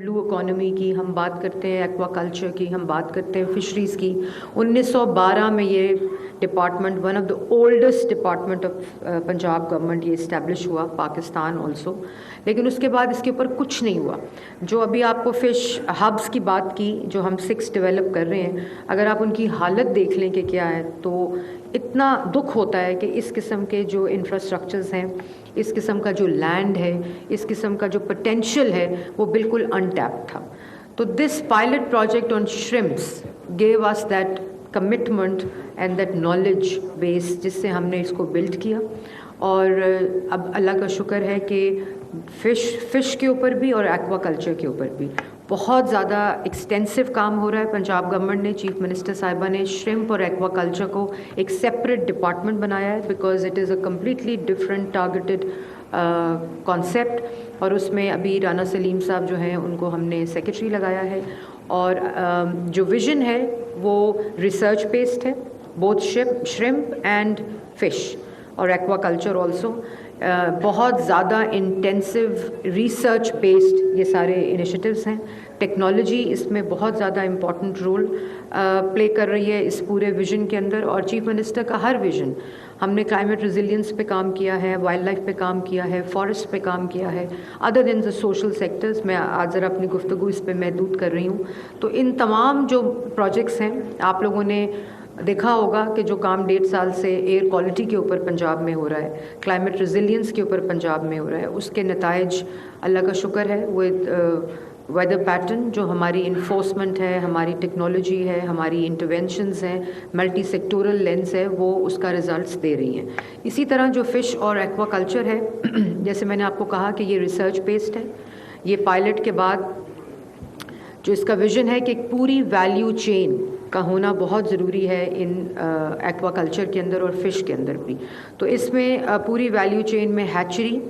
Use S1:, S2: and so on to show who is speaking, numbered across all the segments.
S1: Blue economy की हम बात करते हैं, एक्वा कल्चर की हम बात करते हैं, फिशरीज़ की। 1912 में ये department, one of the oldest department of Punjab government, ये इस्टेब्लिश हुआ, पाकिस्तान ऑल्सो। लेकिन उसके बाद इसके ऊपर कुछ नहीं हुआ। जो अभी आपको फ़िश हब्स की बात की, जो हम 6 डेवलप कर रहे हैं, अगर आप उनकी हालत देख लें कि क्या है, तो इतना दुख होता है कि इस किस्म के जो इंफ्रास्ट्रक्चर्स हैं, इस किस्म का जो लैंड है, इस किस्म का जो पोटेंशियल है, वो बिल्कुल अनटैप्ड था। तो this pilot project on shrimps gave us that commitment and that knowledge base, जिससे हमने इसको बिल्ड किया। और अब अल्लाह का शुक्र है कि फ़िश के ऊपर भी और एक्वा कल्चर के ऊपर भी बहुत ज़्यादा एक्सटेंसिव काम हो रहा है। पंजाब गवर्नमेंट ने, चीफ मिनिस्टर साहिबा ने श्रिम्प और एक्वा कल्चर को एक सेपरेट डिपार्टमेंट बनाया है, because it is a completely different targeted concept. और उसमें अभी राना सलीम साहब जो हैं, उनको हमने सेक्रेटरी लगाया है। और जो विज़न है वो रिसर्च बेस्ड है, बोथ श्रिम्प एंड फ़िश और एक्वा कल्चर ऑल्सो। बहुत ज़्यादा इंटेंसिव रिसर्च बेस्ड ये सारे इनिशिएटिव्स हैं। टेक्नोलॉजी इसमें बहुत ज़्यादा इम्पॉर्टेंट रोल प्ले कर रही है इस पूरे विज़न के अंदर। और चीफ मिनिस्टर का हर विज़न, हमने क्लाइमेट रेजिलियंस पे काम किया है, वाइल्ड लाइफ पे काम किया है, फॉरेस्ट पे काम किया है, other than the social sectors. मैं आज ज़रा अपनी गुफ्तगू इस पे महदूद कर रही हूँ। तो इन तमाम जो प्रोजेक्ट्स हैं, आप लोगों ने देखा होगा कि जो काम 1.5 साल से एयर क्वालिटी के ऊपर पंजाब में हो रहा है, क्लाइमेट रेजिलियंस के ऊपर पंजाब में हो रहा है, उसके नताइज अल्लाह का शुक्र है विद वेदर पैटर्न, जो हमारी इन्फोर्समेंट है, हमारी टेक्नोलॉजी है, हमारी इंटरवेंशंस हैं, मल्टी सेक्टोरल लेंस है, वो उसका रिजल्ट्स दे रही हैं। इसी तरह जो फ़िश और एक्वा कल्चर है, जैसे मैंने आपको कहा कि ये रिसर्च बेस्ड है। ये पायलट के बाद जो इसका विज़न है कि एक पूरी वैल्यू चेन का होना बहुत ज़रूरी है इन एक्वा कल्चर के अंदर और फ़िश के अंदर भी। तो इसमें पूरी वैल्यू चेन में hatchery,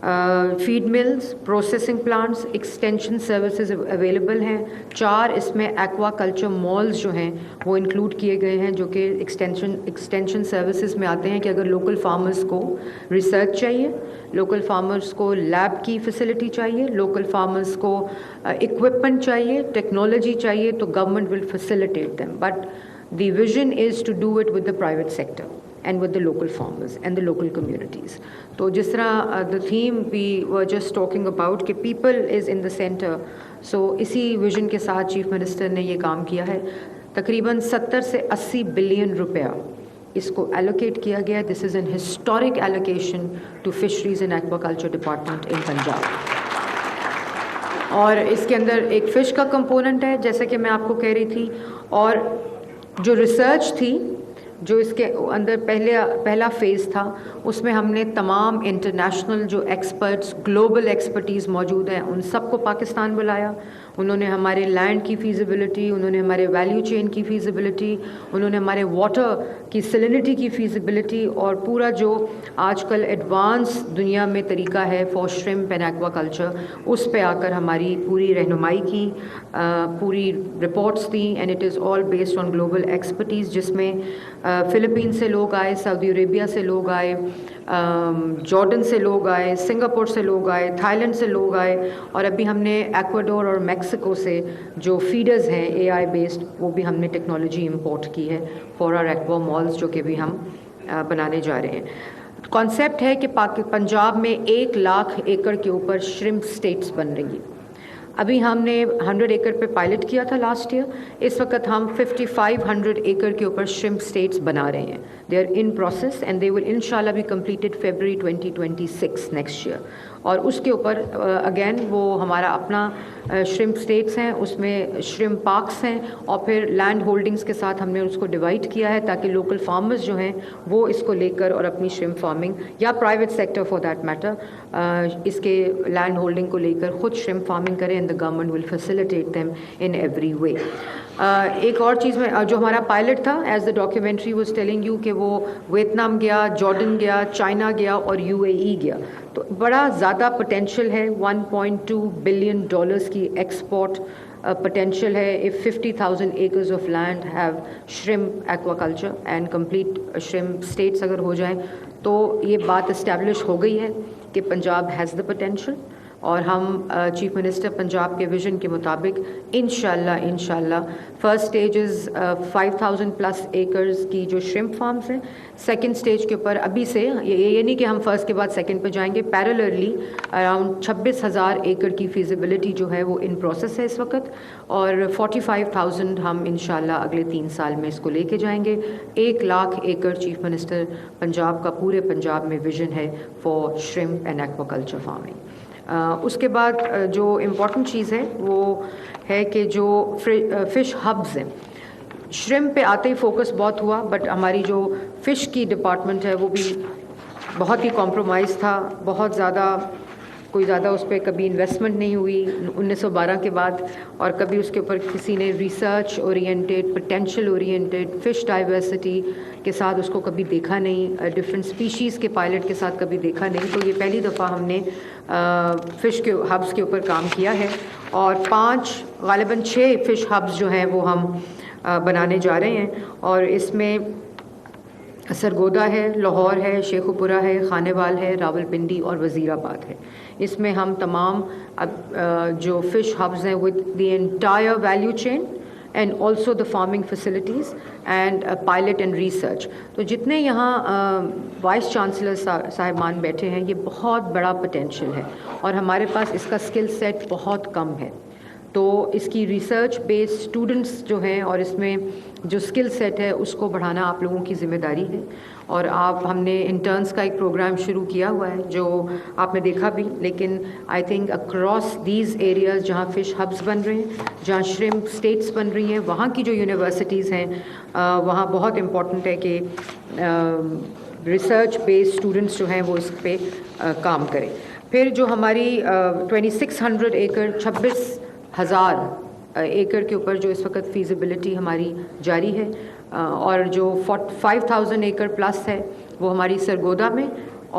S1: feed mills, processing plants, extension services available हैं। 4 इसमें एक्वा कल्चर मॉल्स जो हैं वो इंक्लूड किए गए हैं, जो कि एक्सटेंशन सर्विसेज में आते हैं कि अगर लोकल फार्मर्स को रिसर्च चाहिए, लोकल फार्मर्स को लैब की फैसिलिटी चाहिए, लोकल फार्मर्स को इक्विपमेंट चाहिए, टेक्नोलॉजी चाहिए, तो government will facilitate them. But the vision is to do it with the private sector and with the local farmers and the local communities. तो जिस तरह the theme we were just talking about कि people is in the center, so इसी vision के साथ chief minister ने ये काम किया है। तकरीबन 70 से 80 बिलियन रुपया इसको एलोकेट किया गया। This is an historic allocation to fisheries and aquaculture department in Punjab. और इसके अंदर एक फ़िश का कंपोनेंट है, जैसे कि मैं आपको कह रही थी। और जो रिसर्च थी, जो इसके अंदर पहला फ़ेज़ था, उसमें हमने तमाम इंटरनेशनल जो एक्सपर्ट्स, ग्लोबल एक्सपर्टीज़ मौजूद हैं, उन सबको पाकिस्तान बुलाया। उन्होंने हमारे लैंड की फ़ीज़िबिलिटी, उन्होंने हमारे वैल्यू चेन की फ़ीज़िबिलिटी, उन्होंने हमारे वाटर की सैलिनिटी की फ़ीज़िबिलिटी, और पूरा जो आजकल एडवांस दुनिया में तरीका है for shrimp and aqua culture, उस पे आकर हमारी पूरी रहनुमाई की, पूरी reports the. And it is all based on global expertise, जिसमें फ़िलिपीन से लोग आए, सऊदी अरेबिया से लोग आए, जॉर्डन से लोग आए, सिंगापुर से लोग आए, थाईलैंड से लोग आए, और अभी हमने एक्वाडोर और मेक्सिको से जो फीडर्स हैं AI बेस्ड, वो भी हमने टेक्नोलॉजी इंपोर्ट की है फॉर आवर एक्वा मॉल्स, जो कि भी हम बनाने जा रहे हैं। कॉन्सेप्ट है कि पंजाब में 1 लाख एकड़ के ऊपर श्रिम्प स्टेट्स बन रही। अभी हमने 100 एकड़ पे पायलट किया था लास्ट ईयर। इस वक्त हम 5500 एकड़ के ऊपर श्रिम्प स्टेट्स बना रहे हैं। They are in process and they will इंशाल्लाह be completed February 2026 next year. और उसके ऊपर अगेन वो हमारा अपना श्रिम्प स्टेट्स हैं, उसमें श्रिम्प पार्क्स हैं, और फिर लैंड होल्डिंग्स के साथ हमने उसको डिवाइड किया है ताकि लोकल फार्मर्स जो हैं वो इसको लेकर और अपनी श्रिम्प फार्मिंग, या private sector for that matter, इसके लैंड होल्डिंग को लेकर ख़ुद श्रिम्प फार्मिंग करें, and the government will facilitate them in every way. एक और चीज़ में जो हमारा पायलट था, as the documentary was telling you, कि वो वियतनाम गया, जॉर्डन गया, चाइना गया और UAE गया। तो बड़ा ज़्यादा पोटेंशियल है। $1.2 बिलियन की एक्सपोर्ट potential है। if 50,000 acres of land have shrimp aquaculture and complete shrimp states अगर हो जाएं, तो ये बात establish हो गई है कि पंजाब has the potential। اور ہم چیف منسٹر پنجاب کے ویژن کے مطابق انشاءاللہ فرسٹ اسٹیج از 5000+ ایکرز کی جو شرمپ فارمز ہیں. سیکنڈ اسٹیج کے اوپر ابھی سے یہ نہیں کہ ہم فرسٹ کے بعد سیکنڈ پہ جائیں گے، پیرلرلی اراؤنڈ 26,000 ایکڑ کی فیزیبلٹی جو ہے وہ ان پروسیس ہے اس وقت، اور 45,000 ہم انشاءاللہ اگلے 3 سال میں اس کو لے کے جائیں گے. 1,00,000 ایکڑ چیف منسٹر پنجاب کا پورے پنجاب میں ویژن ہے for shrimp and aquaculture farming. اس کے بعد جو امپورٹنٹ چیز ہے وہ ہے کہ جو فش ہبز ہیں، شرمپ پہ آتے ہی فوکس بہت ہوا، بٹ ہماری جو فش کی ڈپارٹمنٹ ہے وہ بھی بہت ہی کمپرومائز تھا. بہت زیادہ اس پہ کبھی انویسٹمنٹ نہیں ہوئی 1912 کے بعد، اور کبھی اس کے اوپر کسی نے research oriented, potential oriented, fish diversity کے ساتھ اس کو کبھی دیکھا نہیں، ڈفرینٹ اسپیشیز کے پائلٹ کے ساتھ کبھی دیکھا نہیں. تو یہ پہلی دفعہ ہم نے فش کے ہبس کے اوپر کام کیا ہے، اور 5 غالباً 6 فش ہبس جو ہیں وہ ہم بنانے جا رہے ہیں. اور اس میں سرگودا ہے، لاہور ہے، شیخو پورہ ہے، خانیوال ہے، راولپنڈی اور وزیر آباد ہے. اس میں ہم تمام جو فش ہبز ہیں with the entire value chain and also the farming facilities and pilot and research. تو جتنے یہاں وائس چانسلر صاحبان بیٹھے ہیں، یہ بہت بڑا پوٹینشیل ہے، اور ہمارے پاس اس کا اسکل سیٹ بہت کم ہے. تو اس کی ریسرچ بیس اسٹوڈنٹس جو ہیں اور اس میں جو اسکل سیٹ ہے اس کو بڑھانا آپ لوگوں کی ذمہ داری ہے. اور ہم نے انٹرنس کا ایک پروگرام شروع کیا ہوا ہے جو آپ نے دیکھا بھی، لیکن I think across these areas جہاں فش ہبس بن رہے ہیں، جہاں شرمپ اسٹیٹس بن رہی ہیں، وہاں کی جو یونیورسٹیز ہیں وہاں بہت امپورٹنٹ ہے کہ ریسرچ بیس اسٹوڈنٹس جو ہیں وہ اس پہ کام کریں. پھر جو ہماری 2600 ایکڑ 26,000 ایکڑ کے اوپر جو اس وقت فیزیبلٹی ہماری جاری ہے، اور جو 5,000 ایکڑ پلس ہے وہ ہماری سرگودا میں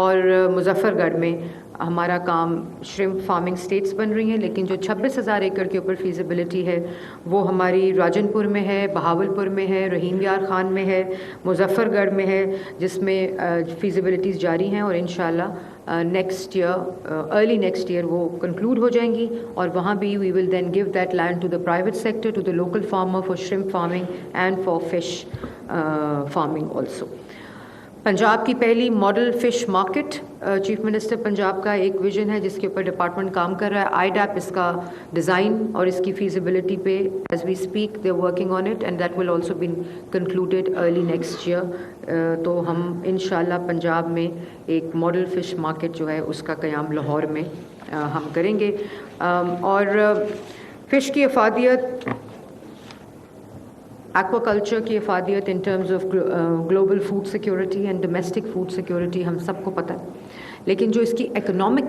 S1: اور مظفر گڑھ میں ہمارا کام شرمپ فارمنگ سٹیٹس بن رہی ہیں. لیکن جو 26,000 ایکڑ کے اوپر فیزیبلٹی ہے وہ ہماری راجن پور میں ہے، بہاول پور میں ہے، رحیم یار خان میں ہے، مظفر گڑھ میں ہے، جس میں فیزیبلٹیز جاری ہیں، اور انشاءاللہ next year early next year وہ کنکلوڈ ہو جائیں گی. اور وہاں بھی we will then give that land to the private sector, to the local farmer for shrimp farming and for fish farming also. Punjab کی پہلی model fish market chief minister Punjab کا ایک ویژن ہے جس کے اوپر ڈپارٹمنٹ کام کر رہا ہے. آئی ڈیپ اس کا ڈیزائن اور اس کی فیزیبلٹی پہ as we speak they working on it, and that will also be concluded early next year. تو ہم انشاءاللہ پنجاب میں ایک ماڈل فش مارکیٹ جو ہے اس کا قیام لاہور میں ہم کریں گے. اور فش کی افادیت، ایکوا کلچر کی افادیت in terms of global food security and domestic food security ہم سب کو پتہ ہے، لیکن جو اس کی اکنامک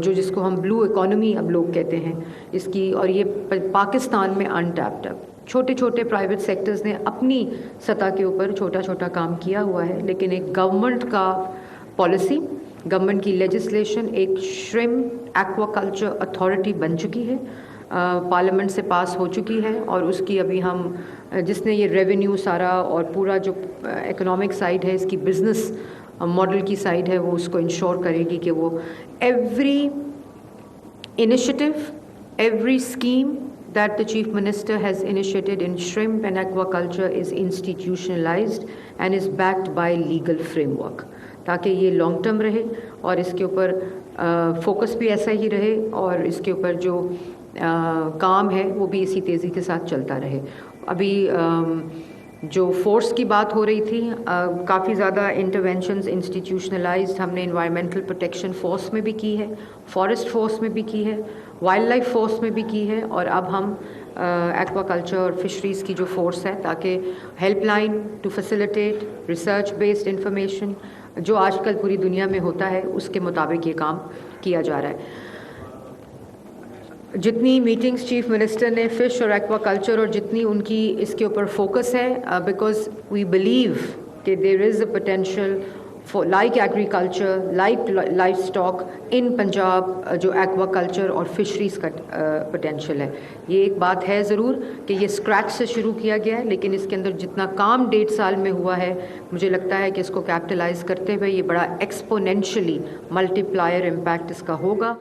S1: جس کو ہم بلو اکانومی اب لوگ کہتے ہیں اس کی، اور یہ پاکستان میں انٹیپڈ ہے. چھوٹے چھوٹے پرائیویٹ سیکٹرز نے اپنی سطح کے اوپر چھوٹا چھوٹا کام کیا ہوا ہے، لیکن ایک گورنمنٹ کا پالیسی، گورنمنٹ کی لیجسلیشن ایک شرمپ ایکوا کلچر اتھارٹی بن چکی ہے، پارلیمنٹ سے پاس ہو چکی ہے، اور اس کی ابھی ہم جس نے یہ ریونیو سارا اور پورا جو اکنامک سائڈ ہے اس کی بزنس ماڈل کی سائڈ ہے وہ اس کو انشور کرے گی کہ وہ every initiative, every scheme that the Chief Minister has initiated in shrimp and aquaculture is institutionalized and is backed by legal framework تاکہ یہ لانگ ٹرم رہے اور اس کے اوپر فوکس بھی ایسا ہی رہے، اور اس کے اوپر جو کام ہے وہ بھی اسی تیزی کے ساتھ چلتا رہے. ابھی جو فورس کی بات ہو رہی تھی، کافی زیادہ انٹرونشنز انسٹیٹیوشنلائزڈ ہم نے انوائرمنٹل پروٹیکشن فورس میں بھی کی ہے، فارسٹ فورس میں بھی کی ہے، وائلڈ لائف فورس میں بھی کی ہے، اور اب ہم ایکوا کلچر اور فشریز کی جو فورس ہے تاکہ help line to facilitate research based information جو آج کل پوری دنیا میں ہوتا ہے اس کے مطابق یہ کام کیا جا رہا ہے. جتنی میٹنگز چیف منسٹر نے فش اور ایکوا کلچر اور جتنی ان کی اس کے اوپر فوکس ہے، بیکاز وی بلیو کہ there is a potential for like agriculture, like livestock in Punjab, جو ایکوا کلچر اور فشریز کا پوٹینشیل ہے. یہ ایک بات ہے ضرور کہ یہ اسکریچ سے شروع کیا گیا ہے، لیکن اس کے اندر جتنا کام 1.5 سال میں ہوا ہے مجھے لگتا ہے کہ اس کو کیپٹلائز کرتے ہوئے یہ بڑا ایکسپونینشلی ملٹی پلائر امپیکٹ اس کا ہوگا.